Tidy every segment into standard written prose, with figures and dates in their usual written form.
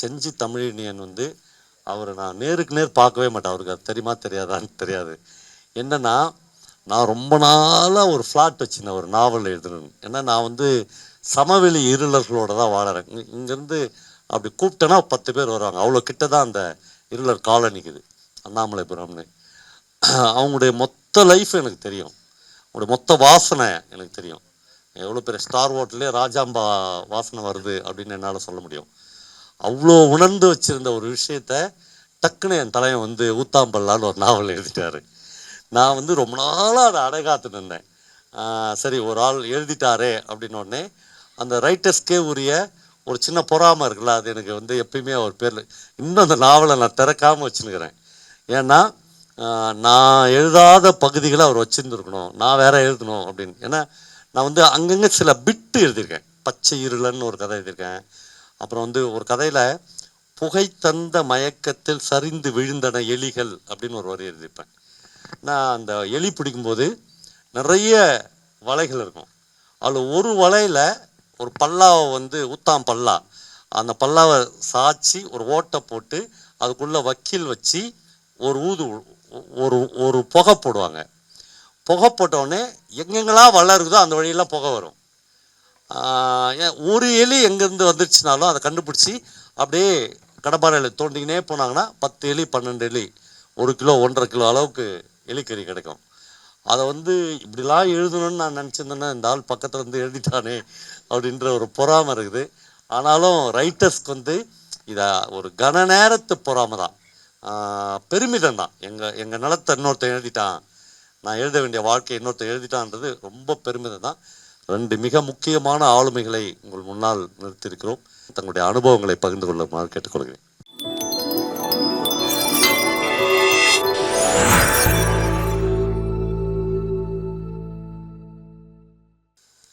செஞ்சி தமிழினியன் வந்து அவரை நான் நேருக்கு நேர் பார்க்கவே மாட்டேன். அவருக்கு அது தெரியுமா தெரியாதான்னு தெரியாது. என்னென்னா, நான் ரொம்ப நாளாக ஒரு ஃப்ளாட் வச்சுருந்தேன் ஒரு நாவல் எழுதணுன்னு. ஏன்னா நான் வந்து சமவெளி இருளர்களோடு தான் வாழறேன். இங்கேருந்து அப்படி கூப்பிட்டேன்னா 10 பேர் வருவாங்க. அவ்வளோ கிட்ட தான் அந்த இருளர் காலனிக்குது, அண்ணாமலைபுரம்னு. அவங்களுடைய மொத்த லைஃப் எனக்கு தெரியும். அவங்களுடைய மொத்த வாசனை எனக்கு தெரியும். எவ்வளோ பெரிய ஸ்டார் ஹோட்டல்லே ராஜாம்பா வாசனை வருது அப்படின்னு என்னால் சொல்ல முடியும். அவ்வளோ உணர்ந்து வச்சுருந்த ஒரு விஷயத்த டக்குன்னு என் தலைவன் வந்து ஊத்தாம்பல்லான்னு ஒரு நாவல் எழுதிட்டார். நான் வந்து ரொம்ப நாளாக அதை அடைகாத்து நின்றேன். சரி, ஒரு ஆள் எழுதிட்டாரே அப்படின்னோடனே அந்த ரைட்டர்ஸ்க்கே உரிய ஒரு சின்ன பொறாமை இருக்குல்ல, அது எனக்கு வந்து எப்பயுமே அவர் பேரில் இன்னும் அந்த நாவலை நான் திறக்காமல் வச்சுன்னுக்கிறேன். ஏன்னா நான் எழுதாத பகுதிகளை அவர் வச்சுருந்துருக்கணும், நான் வேற எழுதணும் அப்படின்னு. ஏன்னா நான் வந்து அங்கங்கே சில பிட்டு எழுதியிருக்கேன். பச்சை இருளன்னு ஒரு கதை எழுதியிருக்கேன். அப்புறம் வந்து ஒரு கதையில் புகை தந்த மயக்கத்தில் சரிந்து விழுந்தன எலிகள் அப்படின்னு ஒரு வரி எழுதியிருப்பேன். நான் அந்த எலி பிடிக்கும்போது நிறைய வலைகள் இருக்கும். அதில் ஒரு வலையில் ஒரு பல்லாவை வந்து ஊத்தாம் பல்லா, அந்த பல்லாவை சாய்ச்சி ஒரு ஓட்டை போட்டு அதுக்குள்ளே வக்கீல் வச்சு ஒரு ஒரு புகை போடுவாங்க. புகை போட்டவுடனே எங்கெங்கெல்லாம் வலை இருக்குதோ அந்த வழியெல்லாம் புகை வரும். ஒரு எலி எங்கேருந்து வந்துடுச்சுனாலும் அதை கண்டுபிடிச்சி அப்படியே கடப்பாறையில் தோண்டிக்கினே போனாங்கன்னா 10 எலி 12 எலி 1 கிலோ 1.5 கிலோ அளவுக்கு எலிக்கறி கிடைக்கும். அதை வந்து இப்படிலாம் எழுதணும்னு நான் நினச்சிருந்தேன்னா இந்த ஆள் பக்கத்தில் இருந்து எழுதிட்டானே அப்படின்ற ஒரு பொறாமை இருக்குது. ஆனாலும் ரைட்டர்ஸ்க்கு வந்து இதை ஒரு கன நேரத்து பொறாமை தான், பெருமிதம் தான். எங்கள் நிலத்தை இன்னொருத்தன் எழுதிட்டான், நான் எழுத வேண்டிய வாழ்க்கையை இன்னொருத்தன் எழுதிட்டான்றது ரொம்ப பெருமிதம் தான். 2 மிக முக்கியமான ஆளுமைகளை உங்கள் முன்னால் நிறுத்தியிருக்கிறோம். தங்களுடைய அனுபவங்களை பகிர்ந்து கொள்ளுமாறு கேட்டுக்கொள்கிறேன்.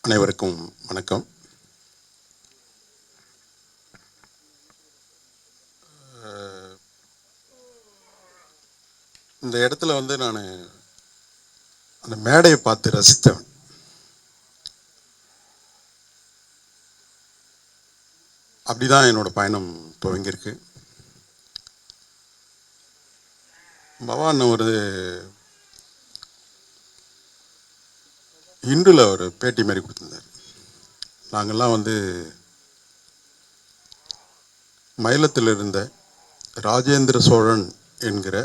அனைவருக்கும் வணக்கம். இந்த இடத்துல வந்து நான் அந்த மேடையை பார்த்து ரசித்தவன். அப்படிதான் என்னோட பயணம் துவங்கியிருக்கு. பவான் ஒரு இந்துல ஒரு பேட்டி மாதிரி கொடுத்துருந்தார். நாங்கள்லாம் வந்து மயிலத்தில் இருந்த ராஜேந்திர சோழன் என்கிற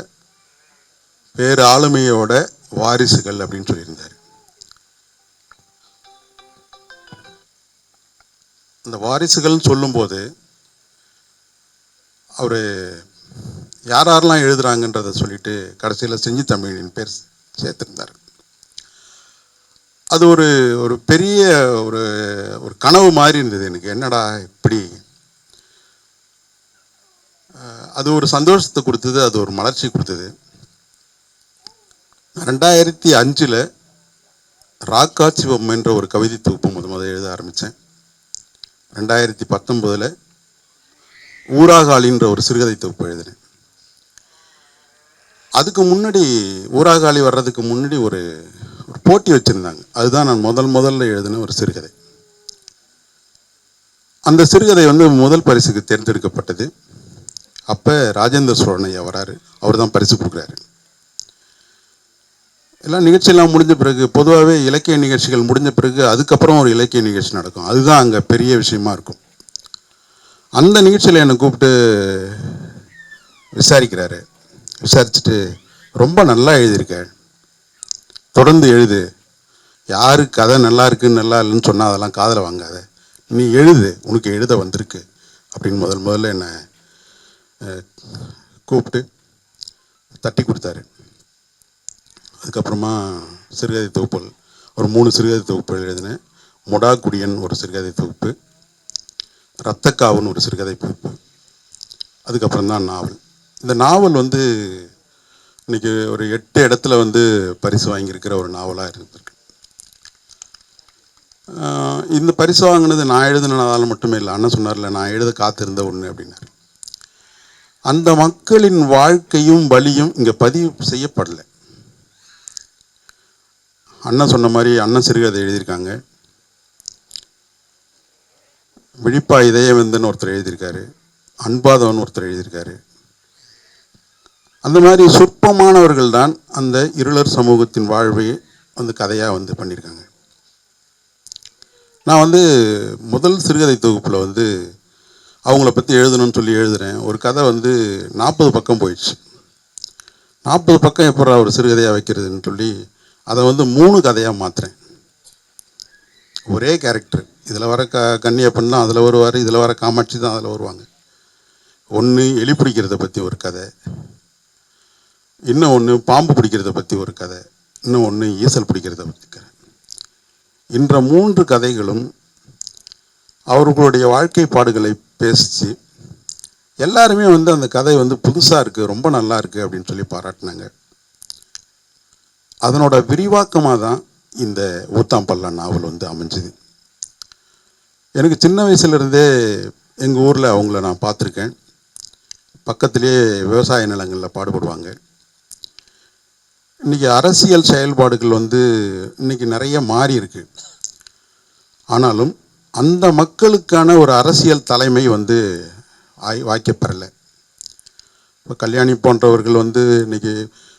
பேர் ஆளுமையோட வாரிசுகள் அப்படின்னு சொல்லியிருந்தார். அந்த வாரிசுகள்னு சொல்லும்போது அவர் யாரெல்லாம் எழுதுறாங்கன்றதை சொல்லிட்டு கடைசியில் செஞ்சி தமிழின் பேர் சேர்த்துருந்தார். அது ஒரு ஒரு பெரிய ஒரு ஒரு கனவு மாதிரி இருந்தது எனக்கு. என்னடா இப்படி, அது ஒரு சந்தோஷத்தை கொடுத்தது, அது ஒரு மலர்ச்சி கொடுத்தது. 2005 ராக்காட்சிவம் என்ற ஒரு கவிதை தொகுப்பு முதல் எழுத ஆரம்பித்தேன். 2019 ஊராகாலின்ற ஒரு சிறுகதை தொகுப்பு எழுதினேன். அதுக்கு முன்னாடி ஊராகாலி வர்றதுக்கு முன்னாடி ஒரு போட்டி வச்சுருந்தாங்க. அதுதான் நான் முதல்ல எழுதின ஒரு சிறுகதை. அந்த சிறுகதை வந்து முதல் பரிசுக்கு தேர்ந்தெடுக்கப்பட்டது. அப்போ ராஜேந்திர சோழன் ஐயா வராரு, அவர் தான் பரிசு கொடுக்குறாரு. எல்லாம் நிகழ்ச்சியெல்லாம் முடிஞ்ச பிறகு, பொதுவாகவே இலக்கிய நிகழ்ச்சிகள் முடிஞ்ச பிறகு அதுக்கப்புறம் ஒரு இலக்கிய நிகழ்ச்சி நடக்கும். அதுதான் அங்கே பெரிய விஷயமா இருக்கும். அந்த நிகழ்ச்சியில் என்னை கூப்பிட்டு விசாரிக்கிறாரு. விசாரிச்சுட்டு, ரொம்ப நல்லா எழுதியிருக்க, தொடர்ந்து எழுது, யாரு கதை நல்லா இருக்குன்னு நல்லா இல்லைன்னு சொன்னால் அதெல்லாம் காதில் வாங்காத, நீ எழுது, உனக்கு எழுத வந்திருக்கு அப்படின்னு முதல்ல என்னை கூப்பிட்டு தட்டி கொடுத்தாரு. அதுக்கப்புறமா சிறுகதை தொகுப்புகள் ஒரு 3 சிறுகதை தொகுப்புகள் எழுதினேன். மொடாக்குடியன் ஒரு சிறுகதை தொகுப்பு, ரத்தக்காவுன்னு ஒரு சிறுகதை தொகுப்பு, அதுக்கப்புறம் தான் நாவல். இந்த நாவல் வந்து இன்றைக்கி ஒரு 8 இடத்துல வந்து பரிசு வாங்கியிருக்கிற ஒரு நாவலாக இருந்திருக்கு. இந்த பரிசு வாங்கினது நான் எழுதினதால் மட்டுமே இல்லை. அண்ணன் சொன்னார்ல, நான் எழுத காத்திருந்த ஒன்று அப்படின்னாரு. அந்த மக்களின் வாழ்க்கையும் வலியும் இங்கே பதிவு செய்யப்படலை. அண்ணன் சொன்ன மாதிரி அண்ணன் சிறுகதை எழுதியிருக்காங்க. விழிப்பா இதயவந்தன் ஒருத்தர் எழுதியிருக்காரு. அன்பாதவன் ஒருத்தர் எழுதியிருக்காரு. அந்த மாதிரி சொற்பமானவர்கள் தான் அந்த இருளர் சமூகத்தின் வாழ்வை வந்து கதையாக வந்து பண்ணியிருக்காங்க. நான் வந்து முதல் சிறுகதை தொகுப்பில் வந்து அவங்கள பற்றி எழுதணும்னு சொல்லி எழுதுகிறேன். ஒரு கதை வந்து 40 பக்கம் போயிடுச்சு. 40 பக்கம் எப்போ ஒரு சிறுகதையாக வைக்கிறதுன்னு சொல்லி அதை வந்து 3 கதையாக மாற்றுறேன். ஒரே கேரக்டர், இதில் வர கன்னியப்பன் தான் அதில் வருவார், இதில் வர காமாட்சி தான் அதில் வருவாங்க. ஒன்று எலி பிடிக்கிறத பற்றி ஒரு கதை, இன்னும் ஒன்று பாம்பு பிடிக்கிறத பற்றி ஒரு கதை, இன்னும் ஒன்று ஈசல் பிடிக்கிறத பற்றி கதை. என்ற 3 கதைகளும் அவர்களுடைய வாழ்க்கை பாடுகளை பேசி எல்லாருமே வந்து அந்த கதை வந்து புதுசாக இருக்குது, ரொம்ப நல்லா இருக்குது அப்படின்னு சொல்லி பாராட்டினாங்க. அதனோட விரிவாக்கமாக தான் இந்த ஊத்தாம்பல்லா நாவல் வந்து அமைஞ்சுது. எனக்கு சின்ன வயசுலேருந்தே எங்கள் ஊரில் அவங்கள நான் பார்த்துருக்கேன். பக்கத்துலேயே விவசாய நிலங்களில் பாடுபடுவாங்க. இன்றைக்கி அரசியல் செயல்பாடுகள் வந்து இன்றைக்கி நிறைய மாறி இருக்கு. ஆனாலும் அந்த மக்களுக்கான ஒரு அரசியல் தலைமை வந்து வாய்க்கப்பெறலை. இப்போ கல்யாணி போன்றவர்கள் வந்து இன்றைக்கி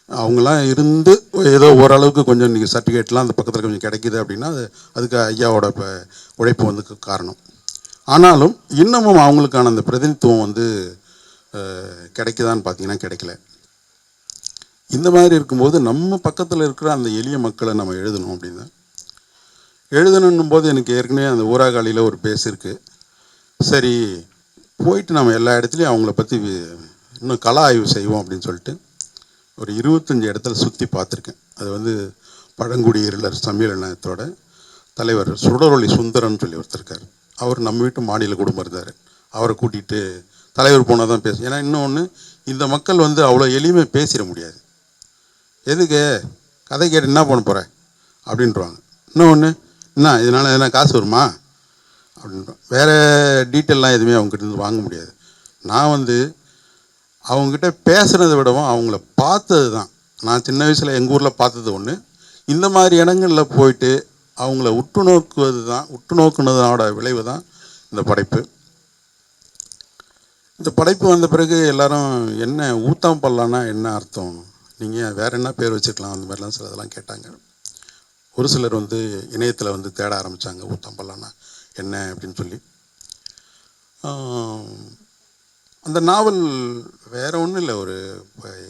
அவங்களாம் இருந்து ஏதோ ஓரளவுக்கு கொஞ்சம் இன்றைக்கி சர்டிஃபிகேட்லாம் அந்த பக்கத்தில் கொஞ்சம் கிடைக்கிது அப்படின்னா அதுக்கு ஐயாவோட உழைப்பு வந்து காரணம். ஆனாலும் இன்னமும் அவங்களுக்கான அந்த பிரதிநிதித்துவம் வந்து கிடைக்குதான்னு பார்த்தீங்கன்னா கிடைக்கல. இந்த மாதிரி இருக்கும்போது நம்ம பக்கத்தில் இருக்கிற அந்த எளிய மக்களை நம்ம எழுதணும் அப்படின்னா எழுதணும் போது எனக்கு ஏற்கனவே அந்த ஊராகாலியில் ஒரு பேஸ் இருக்குது. சரி போயிட்டு நம்ம எல்லா இடத்துலையும் அவங்கள பற்றி இன்னும் கள ஆய்வு செய்வோம் அப்படின்னு சொல்லிட்டு ஒரு 25 இடத்துல சுற்றி பார்த்துருக்கேன். அது வந்து பழங்குடி இருளர் சம்மேளனத்தோட தலைவர் சுடரொளி சுந்தரன் சொல்லி ஒருத்தருக்கார். அவர் நம்ம வீட்டு மாடியில் குடும்பம் இருந்தார். அவரை கூட்டிகிட்டு தலைவர் போனால் தான் பேச. ஏன்னா இன்னொன்று, இந்த மக்கள் வந்து அவ்வளோ எளிமை பேசிட முடியாது. எதுக்கு கதை கேட்டு என்ன பண்ண போகிற அப்படின்றாங்க. இன்னொன்று, என்ன இதனால் எதனா காசு வருமா அப்படின்றோம். வேறு டீட்டெயிலெலாம் எதுவுமே அவங்ககிட்ட வாங்க முடியாது. நான் வந்து அவங்ககிட்ட பேசுகிறத விடவும் அவங்கள பார்த்தது தான். நான் சின்ன வயசில் எங்கள் ஊரில் பார்த்தது ஒன்று. இந்த மாதிரி இடங்களில் போயிட்டு அவங்கள உற்று நோக்குனதோட விளைவு தான் இந்த படைப்பு. இந்த படைப்பு வந்த பிறகு எல்லாரும் என்ன ஊத்தாம்பல்லான்னா என்ன அர்த்தம், நீங்கள் வேறு என்ன பேர் வச்சுக்கலாம் அந்த மாதிரிலாம் சிலதெல்லாம் கேட்டாங்க. ஒரு சிலர் வந்து இணையத்தில் வந்து தேட ஆரம்பித்தாங்க ஊத்தாம்பல்லான்னா என்ன அப்படின்னு சொல்லி. அந்த நாவல் வேறு ஒன்றும் இல்லை, ஒரு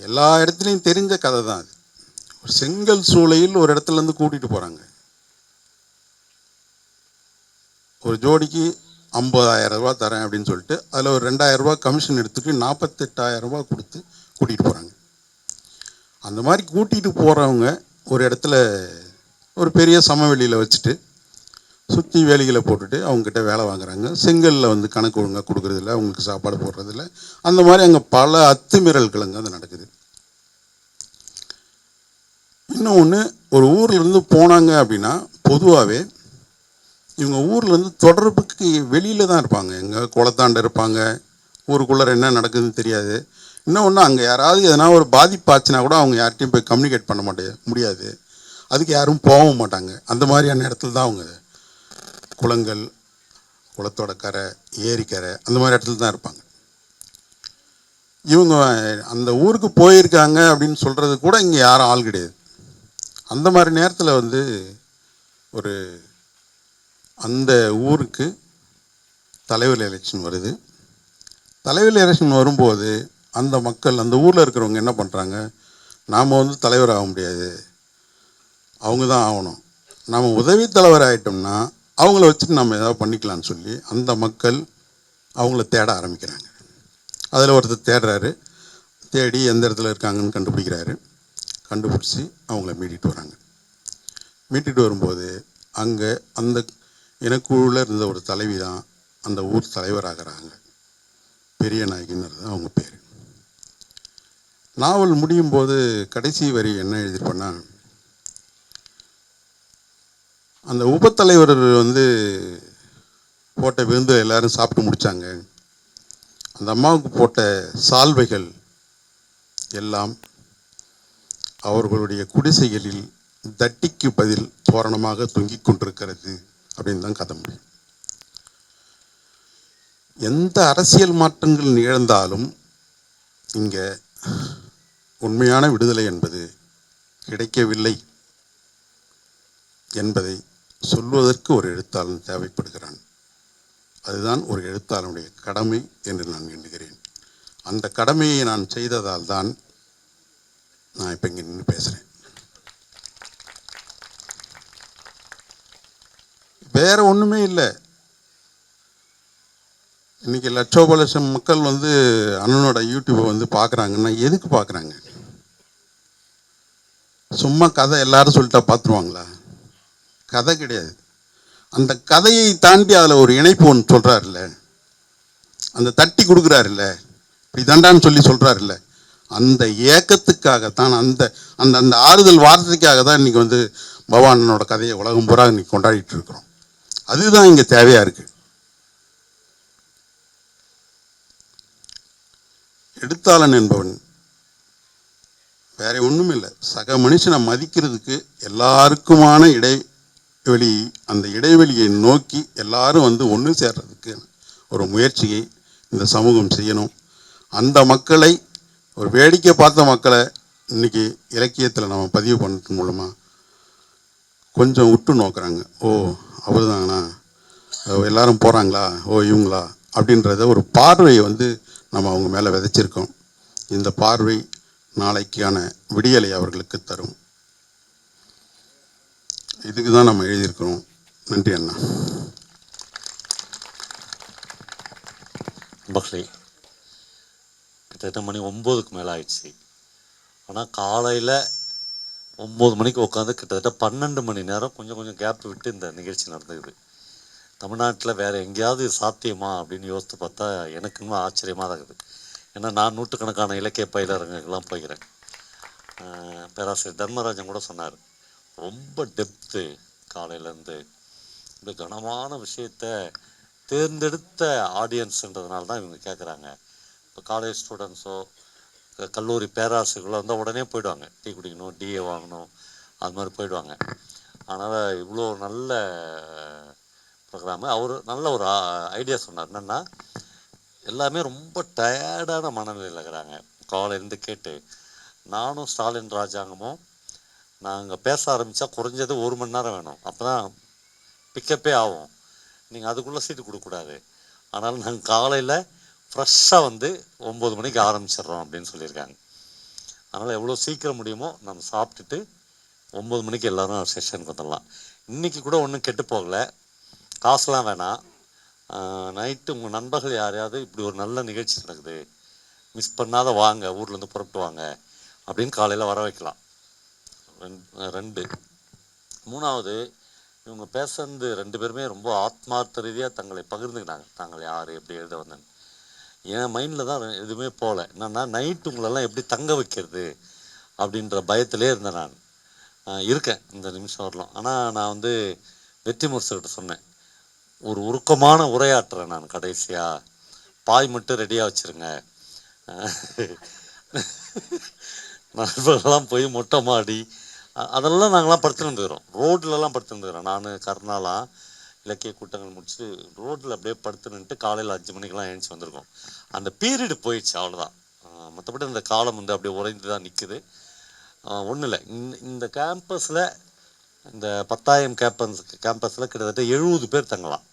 எல்லா இடத்துலையும் தெரிஞ்ச கதை தான் அது. ஒரு செங்கல் சூளையில் ஒரு இடத்துலேருந்து கூட்டிகிட்டு போகிறாங்க. ஒரு ஜோடிக்கு 50,000 ரூபா தரேன் அப்படின்னு சொல்லிட்டு அதில் ஒரு 2,000 ரூபா கமிஷன் எடுத்துகிட்டு 48,000 ரூபா கொடுத்து கூட்டிகிட்டு போகிறாங்க. அந்த மாதிரி கூட்டிகிட்டு போகிறவங்க ஒரு இடத்துல ஒரு பெரிய சமவெளியில் வச்சுட்டு சுற்றி வேலிகளை போட்டுட்டு அவங்ககிட்ட வேலை வாங்குறாங்க. செங்கலில் வந்து கணக்கு ஒழுங்காக கொடுக்குறதில்ல, அவங்களுக்கு சாப்பாடு போடுறதில்ல. அந்த மாதிரி அங்கே பல அத்துமீறல்கள் அங்கே அது நடக்குது. இன்னொன்று, ஒரு ஊர்லேருந்து போனாங்க அப்படின்னா பொதுவாகவே இவங்க ஊர்லேருந்து தொடர்புக்கு வெளியில் தான் இருப்பாங்க. எங்கே குளத்தாண்ட இருப்பாங்க, ஊருக்குள்ளே என்ன நடக்குதுன்னு தெரியாது. இன்னொன்று, அங்கே யாராவது எதனா ஒரு பாதிப்பாச்சுன்னா கூட அவங்க யார்கிட்டையும் போய் கம்யூனிகேட் பண்ண முடியாது. அதுக்கு யாரும் போகவும் மாட்டாங்க. அந்த மாதிரியான இடத்துல தான் அவங்க குளங்கள், குளத்தோட கரை, ஏரிக்கரை அந்த மாதிரி இடத்துல தான் இருப்பாங்க. இவங்க அந்த ஊருக்கு போயிருக்காங்க அப்படின்னு சொல்கிறது கூட இங்கே யாரும் ஆள் கிடையாது. அந்த மாதிரி நேரத்தில் வந்து ஒரு அந்த ஊருக்கு தலைவர் எலெக்ஷன் வருது. தலைவர் எலெக்ஷன் வரும்போது அந்த மக்கள், அந்த ஊரில் இருக்கிறவங்க என்ன பண்ணுறாங்க, நாம் வந்து தலைவர் ஆக முடியாது, அவங்க தான் ஆகணும், நாம் உதவி தலைவர் ஆகிட்டோம்னா அவங்கள வச்சுட்டு நம்ம ஏதாவது பண்ணிக்கலான்னு சொல்லி அந்த மக்கள் அவங்கள தேட ஆரம்பிக்கிறாங்க. அதில் ஒருத்தர் தேடுறாரு. தேடி எந்த இடத்துல இருக்காங்கன்னு கண்டுபிடிக்கிறாரு. கண்டுபிடிச்சி அவங்கள மீட்டிட்டு வராங்க. மீட்டிட்டு வரும்போது அங்கே அந்த இனக்குழுவில் இருந்த ஒரு தலைவி தான் அந்த ஊர் தலைவராகிறாங்க. பெரிய நாயகின்றது அவங்க பேர். நாவல் முடியும் போது கடைசி வரி என்ன எழுதியிருப்பேன்னா, அந்த உபத்தலைவர் வந்து போட்ட விருந்து எல்லாரும் சாப்பிட்டு முடித்தாங்க. அந்த அம்மாவுக்கு போட்ட சால்வைகள் எல்லாம் அவர்களுடைய குடிசைகளில் தட்டிக்கு பதில் தோரணமாக தொங்கிக் கொண்டிருக்கிறது அப்படின்னு தான் கதை முடியும். எந்த அரசியல் மாற்றங்கள் நிகழ்ந்தாலும் இங்கே உண்மையான விடுதலை என்பது கிடைக்கவில்லை என்பதை சொல்வதற்கு ஒரு எழுத்தாளன் தேவைப்படுகிறான். அதுதான் ஒரு எழுத்தாளனுடைய கடமை என்று நான் எண்ணுகிறேன். அந்த கடமையை நான் செய்ததால் தான் நான் இப்போ இங்கே நின்று பேசுகிறேன். வேற ஒன்றுமே இல்லை. இன்றைக்கி லட்சோப லட்சம் மக்கள் வந்து அண்ணனோட யூடியூப்பை வந்து பார்க்குறாங்கன்னா எதுக்கு பார்க்குறாங்க? சும்மா கதை எல்லாரும் சொல்லிட்டா பார்த்துருவாங்களா? கதை கிடையாது. அந்த கதையை தாண்டி அதில் ஒரு இணைப்பு ஒன்று சொல்கிறாருல்ல, அந்த தட்டி கொடுக்குறாருல்ல, இப்படி தண்டான்னு சொல்லி சொல்கிறாருல்ல, அந்த ஏக்கத்துக்காகத்தான், அந்த அந்த அந்த ஆறுதல் வார்த்தைக்காக தான் இன்றைக்கி வந்து பவானனோட கதையை உலகம் பூரா இன்றைக்கி கொண்டாடிட்டு இருக்கிறோம். அதுதான் இங்கே தேவையாக இருக்குது. எழுத்தாளன் என்பவன் வேற ஒன்றும் இல்லை, சக மனுஷனை மதிக்கிறதுக்கு எல்லாருக்குமான இடைவெளி, அந்த இடைவெளியை நோக்கி எல்லாரும் வந்து ஒன்று சேர்றதுக்கு ஒரு முயற்சியை இந்த சமூகம் செய்யணும். அந்த மக்களை, ஒரு வேடிக்கை பார்த்த மக்களை இன்னைக்கு இலக்கியத்தில் நம்ம பதிவு பண்ணுறது மூலமாக கொஞ்சம் உற்று நோக்குறாங்க. ஓ அவர் தாங்கண்ணா, எல்லாரும் போகிறாங்களா, ஓ இவங்களா அப்படின்றத ஒரு பார்வையை வந்து நம்ம அவங்க மேலே விதைச்சிருக்கோம். இந்த பார்வை நாளைக்கான விடியலை அவர்களுக்கு தரும். இதுக்கு தான் நம்ம எழுதியிருக்கிறோம். நன்றி அண்ணா. மகளே, கிட்டத்தட்ட மணி 9க்கு மேலே ஆயிடுச்சு. ஆனால் காலையில் 9 மணிக்கு உட்காந்து கிட்டத்தட்ட 12 மணி நேரம் கொஞ்சம் கொஞ்சம் கேப் விட்டு இந்த நிகழ்ச்சி நடந்துக்குது. தமிழ்நாட்டில் வேறு எங்கேயாவது சாத்தியமா அப்படின்னு யோசித்து பார்த்தா எனக்கு இன்னும் ஆச்சரியமாக தான் இருக்குது. ஏன்னா நான் நூற்றுக்கணக்கான இலக்கிய பயிலரங்குகள்லாம் போய்கிறேன். பேராசிரியர் தர்மராஜன் கூட சொன்னார், ரொம்ப டெப்த்து காலையிலேருந்து இந்த கனமான விஷயத்தை தேர்ந்தெடுத்த ஆடியன்ஸுன்றதுனால தான் இவங்க கேட்குறாங்க. இப்போ காலேஜ் ஸ்டூடெண்ட்ஸோ கல்லூரி பேராசிரியர்களோ வந்தால் உடனே போயிடுவாங்க, டீ குடிக்கணும், டிஏ வாங்கணும், அது மாதிரி போயிடுவாங்க. அதனால் இவ்வளோ நல்ல ப்ரோக்ராமு. அவர் நல்ல ஒரு ஐடியா சொன்னார். என்னென்னா, எல்லாமே ரொம்ப டயர்டான மனநிலையில் இருக்கிறாங்க காலையிலேருந்து கேட்டு. நானும் ஸ்டாலின் ராஜாங்கமும் நாங்கள் பேச ஆரம்பித்தா குறைஞ்சது 1 மணி நேரம் வேணும், அப்போ தான் பிக்கப்பே ஆகும். நீங்கள் அதுக்குள்ளே சீட்டு கொடுக்கக்கூடாது. ஆனால் நாங்கள் காலையில் ஃப்ரெஷ்ஷாக வந்து 9 மணிக்கு ஆரம்பிச்சிடுறோம் அப்படின்னு சொல்லியிருக்காங்க. அதனால் எவ்வளோ சீக்கிரம் முடியுமோ நம்ம சாப்பிட்டுட்டு 9 மணிக்கு எல்லோரும் செஷனுக்கு வந்துடலாம். இன்றைக்கி கூட ஒன்றும் கெட்டு போகலை, காசுலாம் வேணாம். நைட்டு உங்கள் நண்பர்கள் யாரையாவது இப்படி ஒரு நல்ல நிகழ்ச்சி நடக்குது, மிஸ் பண்ணாத வாங்க, ஊர்லேருந்து புறப்பட்டு வாங்க அப்படின்னு காலையில் வர வைக்கலாம். 2. 3வது, இவங்க பேசுறது 2 பேருமே ரொம்ப ஆத்மார்த்த ரீதியாக தங்களை பகிர்ந்துக்கினாங்க. தாங்கள் யார், எப்படி எழுத வந்தேன்னு. என் மைண்டில் தான் எதுவுமே போகல. என்னென்னா, நைட்டு உங்களெல்லாம் எப்படி தங்க வைக்கிறது அப்படின்ற பயத்திலே இருந்தேன். நான் இருக்கேன் இந்த நிமிஷம் வரலாம். ஆனால் நான் வந்து வெற்றி முரசுக்கிட்ட சொன்னேன், ஒரு உருக்கமான உரையாற்றுறேன் நான் கடைசியாக, பாய் மட்டும் ரெடியாக வச்சுருங்க. நண்பர்கள்லாம் போய் மொட்டை மாடி அதெல்லாம் நாங்களாம் படுத்துருந்துக்கிறோம், ரோட்லலாம் படுத்துருந்துக்கிறோம். நான் கருணாலாம் இலக்கிய கூட்டங்கள் முடிச்சுட்டு ரோட்டில் அப்படியே படுத்துனுட்டு காலையில் 5 மணிக்கெலாம் எழுந்துச்சி வந்திருக்கோம். அந்த பீரியடு போயிடுச்சு, அவ்வளோதான். மற்றபடி இந்த காலம் வந்து அப்படியே உறைந்து தான் நிற்குது. ஒன்றும் இல்லை, இந்த கேம்பஸில், இந்த 10,000 கேம்பஸில் கிட்டத்தட்ட 70 பேர் தங்கலாம்.